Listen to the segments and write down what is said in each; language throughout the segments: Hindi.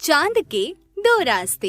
चांद के दो रास्ते।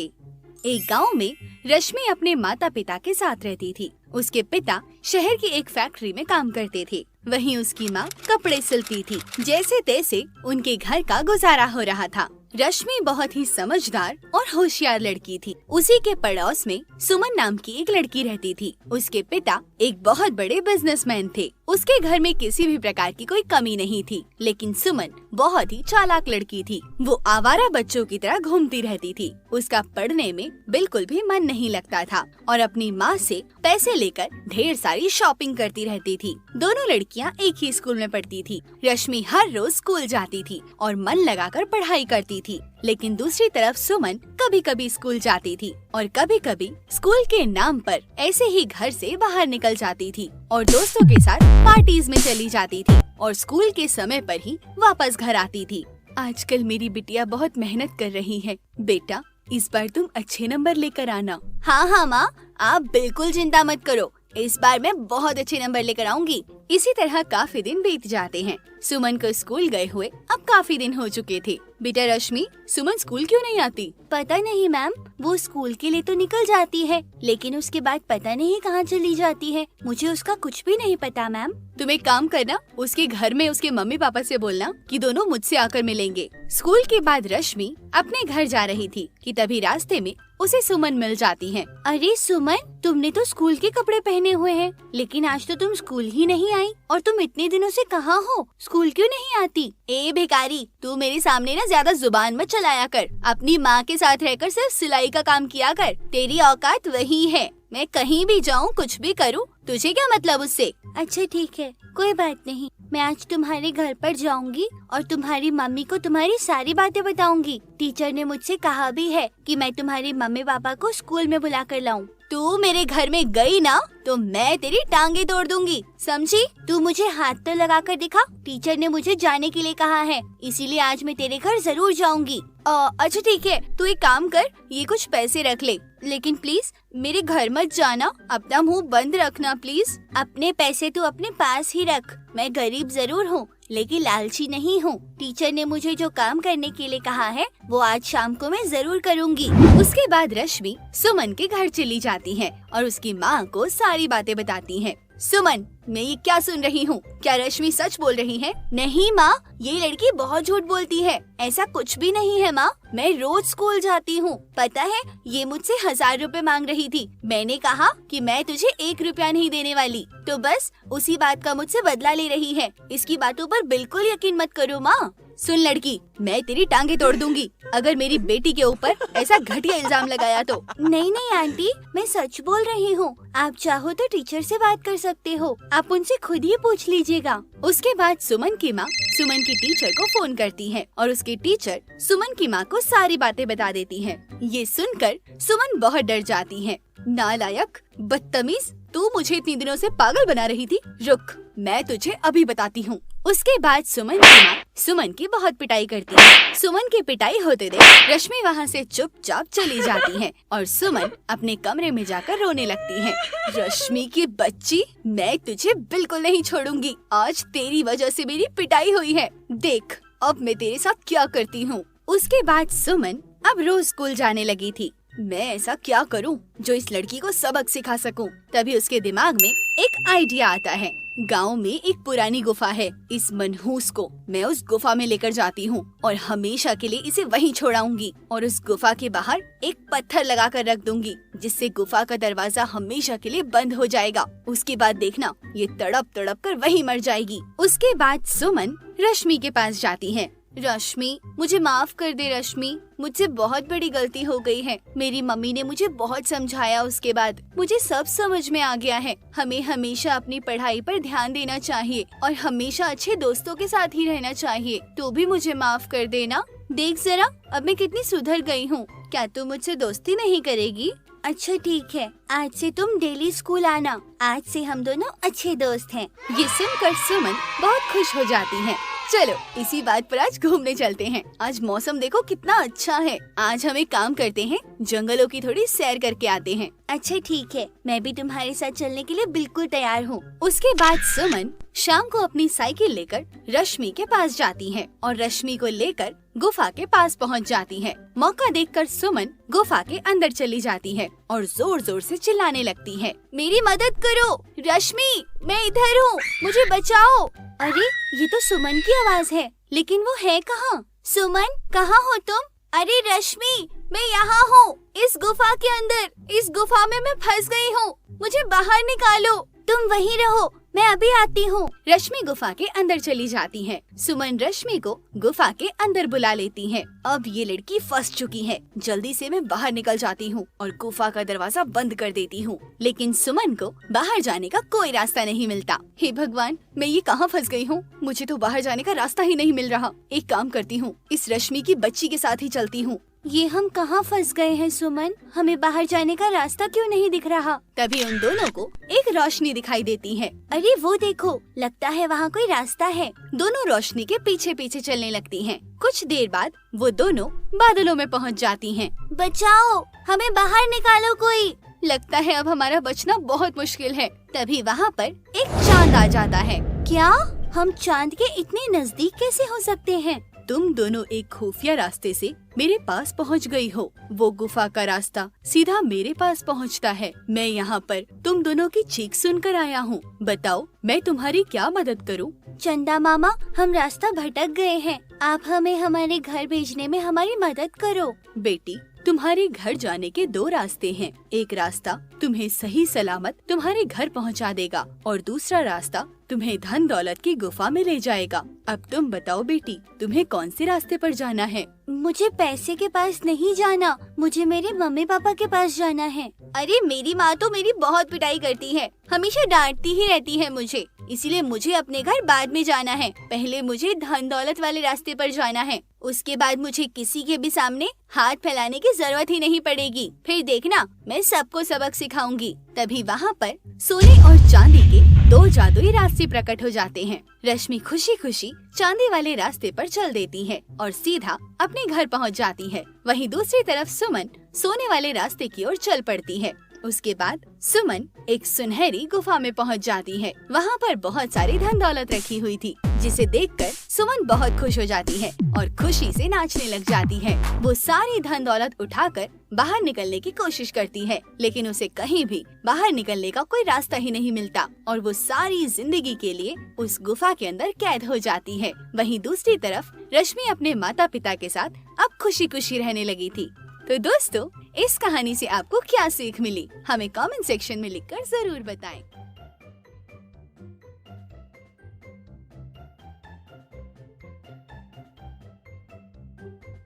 एक गांव में रश्मि अपने माता पिता के साथ रहती थी। उसके पिता शहर की एक फैक्ट्री में काम करते थे, वहीं उसकी माँ कपड़े सिलती थी। जैसे तैसे उनके घर का गुजारा हो रहा था। रश्मि बहुत ही समझदार और होशियार लड़की थी। उसी के पड़ोस में सुमन नाम की एक लड़की रहती थी। उसके पिता एक बहुत बड़े बिजनेसमैन थे। उसके घर में किसी भी प्रकार की कोई कमी नहीं थी, लेकिन सुमन बहुत ही चालाक लड़की थी। वो आवारा बच्चों की तरह घूमती रहती थी। उसका पढ़ने में बिल्कुल भी मन नहीं लगता था और अपनी माँ से पैसे लेकर ढेर सारी शॉपिंग करती रहती थी। दोनों लड़कियाँ एक ही स्कूल में पढ़ती थी। रश्मि हर रोज स्कूल जाती थी और मन लगाकर पढ़ाई करती थी, लेकिन दूसरी तरफ सुमन कभी कभी स्कूल जाती थी और कभी कभी स्कूल के नाम पर ऐसे ही घर से बाहर निकल जाती थी और दोस्तों के साथ पार्टीज में चली जाती थी और स्कूल के समय पर ही वापस घर आती थी। आजकल मेरी बिटिया बहुत मेहनत कर रही है। बेटा, इस बार तुम अच्छे नंबर लेकर आना। हाँ हाँ माँ, आप बिल्कुल चिंता मत करो, इस बार मैं बहुत अच्छे नंबर लेकर आऊंगी। इसी तरह काफी दिन बीत जाते हैं। सुमन को स्कूल गए हुए अब काफी दिन हो चुके थे। बेटा रश्मि, सुमन स्कूल क्यों नहीं आती? पता नहीं मैम, वो स्कूल के लिए तो निकल जाती है, लेकिन उसके बाद पता नहीं कहाँ चली जाती है। मुझे उसका कुछ भी नहीं पता मैम। तुम एक काम करना, उसके घर में उसके मम्मी पापा से बोलना कि दोनों मुझसे आकर मिलेंगे। स्कूल के बाद रश्मि अपने घर जा रही थी कि तभी रास्ते में उसे सुमन मिल जाती है। अरे सुमन, तुमने तो स्कूल के कपड़े पहने हुए हैं, लेकिन आज तो तुम स्कूल ही नहीं आई। और तुम इतने दिनों से कहाँ हो? स्कूल क्यों नहीं आती? ए भिखारी, तू मेरे सामने ना ज्यादा जुबान मत चलाया कर। अपनी माँ के साथ रहकर सिर्फ सिलाई का काम किया कर। तेरी औकात वही है। मैं कहीं भी जाऊँ, कुछ भी करूँ, तुझे क्या मतलब उससे? अच्छा ठीक है, कोई बात नहीं। मैं आज तुम्हारे घर पर जाऊंगी और तुम्हारी मम्मी को तुम्हारी सारी बातें बताऊंगी। टीचर ने मुझसे कहा भी है कि मैं तुम्हारी मम्मी पापा को स्कूल में बुला कर लाऊं। तू मेरे घर में गई ना तो मैं तेरी टांगे तोड़ दूंगी, समझी? तू मुझे हाथ तो लगा कर दिखा। टीचर ने मुझे जाने के लिए कहा है, इसीलिए आज मैं तेरे घर जरूर जाऊंगी। अच्छा ठीक है, तू एक काम कर, ये कुछ पैसे रख ले, लेकिन प्लीज मेरे घर मत जाना। अपना मुंह बंद रखना प्लीज। अपने पैसे तू अपने पास ही रख। मैं गरीब जरूर हूँ, लेकिन लालची नहीं हूँ। टीचर ने मुझे जो काम करने के लिए कहा है वो आज शाम को मैं जरूर करूँगी। उसके बाद रश्मि सुमन के घर चली जाती है और उसकी माँ को सारी बातें बताती है। सुमन, मैं ये क्या सुन रही हूँ? क्या रश्मि सच बोल रही है? नहीं माँ, ये लड़की बहुत झूठ बोलती है। ऐसा कुछ भी नहीं है माँ, मैं रोज स्कूल जाती हूँ। पता है, ये मुझसे 1000 रुपए मांग रही थी। मैंने कहा कि मैं तुझे 1 रुपया नहीं देने वाली, तो बस उसी बात का मुझसे बदला ले रही है। इसकी बातों पर बिल्कुल यकीन मत करो माँ। सुन लड़की, मैं तेरी टांगे तोड़ दूंगी अगर मेरी बेटी के ऊपर ऐसा घटिया इल्जाम लगाया तो। नहीं नहीं आंटी, मैं सच बोल रही हूँ। आप चाहो तो टीचर से बात कर सकते हो, आप उनसे खुद ही पूछ लीजिएगा। उसके बाद सुमन की माँ सुमन की टीचर को फोन करती है और उसकी टीचर सुमन की माँ को सारी बातें बता देती है। ये सुनकर सुमन बहुत डर जाती है। नालायक, बदतमीज, तू मुझे इतनी दिनों से पागल बना रही थी। रुक, मैं तुझे अभी बताती हूँ। उसके बाद सुमन की माँ सुमन की बहुत पिटाई करती है। सुमन की पिटाई होते देख रश्मि वहाँ से चुपचाप चली जाती है और सुमन अपने कमरे में जाकर रोने लगती है। रश्मि की बच्ची, मैं तुझे बिल्कुल नहीं छोड़ूंगी। आज तेरी वजह से मेरी पिटाई हुई है। देख अब मैं तेरे साथ क्या करती हूँ। उसके बाद सुमन अब रोज स्कूल जाने लगी थी। मैं ऐसा क्या करूं जो इस लड़की को सबक सिखा सकूं? तभी उसके दिमाग में एक आइडिया आता है। गांव में एक पुरानी गुफा है। इस मनहूस को मैं उस गुफा में लेकर जाती हूँ और हमेशा के लिए इसे वहीं छोड़ाऊंगी और उस गुफा के बाहर एक पत्थर लगा कर रख दूंगी, जिससे गुफा का दरवाजा हमेशा के लिए बंद हो जाएगा। उसके बाद देखना, ये तड़प तड़प कर वहीं मर जाएगी। उसके बाद सुमन रश्मि के पास जाती है। रश्मि, मुझे माफ कर दे रश्मि, मुझसे बहुत बड़ी गलती हो गई है। मेरी मम्मी ने मुझे बहुत समझाया, उसके बाद मुझे सब समझ में आ गया है। हमें हमेशा अपनी पढ़ाई पर ध्यान देना चाहिए और हमेशा अच्छे दोस्तों के साथ ही रहना चाहिए। तो भी मुझे माफ कर देना। देख जरा, अब मैं कितनी सुधर गई हूँ। क्या तू मुझसे दोस्ती नहीं करेगी? अच्छा ठीक है, आज से तुम डेली स्कूल आना। आज से हम दोनों अच्छे दोस्त हैं। ये सुनकर सुमन बहुत खुश हो जाती है। चलो इसी बात पर आज घूमने चलते हैं। आज मौसम देखो कितना अच्छा है। आज हम एक काम करते हैं, जंगलों की थोड़ी सैर करके आते हैं। अच्छा ठीक है, मैं भी तुम्हारे साथ चलने के लिए बिल्कुल तैयार हूँ। उसके बाद सुमन शाम को अपनी साइकिल लेकर रश्मि के पास जाती है और रश्मि को लेकर गुफा के पास पहुंच जाती है। मौका देखकर सुमन गुफा के अंदर चली जाती है और जोर जोर से चिल्लाने लगती है, मेरी मदद करो रश्मि, मैं इधर हूँ, मुझे बचाओ। अरे ये तो सुमन की आवाज है, लेकिन वो है कहाँ? सुमन कहाँ हो तुम? अरे रश्मि, मैं यहाँ हूँ, इस गुफा के अंदर। इस गुफा में मैं फंस गई हूँ, मुझे बाहर निकालो। तुम वहीं रहो, मैं अभी आती हूँ। रश्मि गुफा के अंदर चली जाती है। सुमन रश्मि को गुफा के अंदर बुला लेती है। अब ये लड़की फंस चुकी है, जल्दी से मैं बाहर निकल जाती हूँ और गुफा का दरवाजा बंद कर देती हूँ। लेकिन सुमन को बाहर जाने का कोई रास्ता नहीं मिलता। हे भगवान, मैं ये कहाँ फंस गई हूँ? मुझे तो बाहर जाने का रास्ता ही नहीं मिल रहा। एक काम करती हूँ, इस रश्मि की बच्ची के साथ ही चलती हूँ। ये हम कहाँ फंस गए हैं सुमन? हमें बाहर जाने का रास्ता क्यों नहीं दिख रहा? तभी उन दोनों को एक रोशनी दिखाई देती है। अरे वो देखो, लगता है वहाँ कोई रास्ता है। दोनों रोशनी के पीछे पीछे चलने लगती हैं। कुछ देर बाद वो दोनों बादलों में पहुँच जाती हैं। बचाओ, हमें बाहर निकालो कोई। लगता है अब हमारा बचना बहुत मुश्किल है। तभी वहाँ पर एक चांद आ जाता है। क्या हम चांद के इतने नजदीक कैसे हो सकते हैं? तुम दोनों एक खुफिया रास्ते से मेरे पास पहुंच गई हो। वो गुफा का रास्ता सीधा मेरे पास पहुंचता है। मैं यहाँ पर तुम दोनों की चीख सुनकर आया हूँ। बताओ मैं तुम्हारी क्या मदद करूँ? चंदा मामा, हम रास्ता भटक गए हैं, आप हमें हमारे घर भेजने में हमारी मदद करो। बेटी, तुम्हारे घर जाने के दो रास्ते हैं। एक रास्ता तुम्हें सही सलामत तुम्हारे घर पहुंचा देगा और दूसरा रास्ता तुम्हें धन दौलत की गुफा में ले जाएगा। अब तुम बताओ बेटी, तुम्हें कौन से रास्ते पर जाना है? मुझे पैसे के पास नहीं जाना, मुझे मेरे मम्मी पापा के पास जाना है। अरे मेरी माँ तो मेरी बहुत पिटाई करती है, हमेशा डांटती ही रहती है मुझे, इसीलिए मुझे अपने घर बाद में जाना है। पहले मुझे धन दौलत वाले रास्ते पर जाना है, उसके बाद मुझे किसी के भी सामने हाथ फैलाने की जरूरत ही नहीं पड़ेगी। फिर देखना, मैं सबको सबक सिखाऊंगी। तभी वहाँ पर सोने और चांदी के दो जादुई रास्ते प्रकट हो जाते हैं। रश्मि खुशी खुशी चांदी वाले रास्ते पर चल देती है और सीधा अपने घर पहुँच जाती है। वहीं दूसरी तरफ सुमन सोने वाले रास्ते की ओर चल पड़ती है। उसके बाद सुमन एक सुनहरी गुफा में पहुंच जाती है। वहां पर बहुत सारी धन दौलत रखी हुई थी, जिसे देखकर सुमन बहुत खुश हो जाती है और खुशी से नाचने लग जाती है। वो सारी धन दौलत उठाकर बाहर निकलने की कोशिश करती है, लेकिन उसे कहीं भी बाहर निकलने का कोई रास्ता ही नहीं मिलता और वो सारी जिंदगी के लिए उस गुफा के अंदर कैद हो जाती है। वहीं दूसरी तरफ रश्मि अपने माता पिता के साथ अब खुशी खुशी रहने लगी थी। तो दोस्तों, इस कहानी से आपको क्या सीख मिली, हमें कमेंट सेक्शन में लिखकर जरूर बताएं।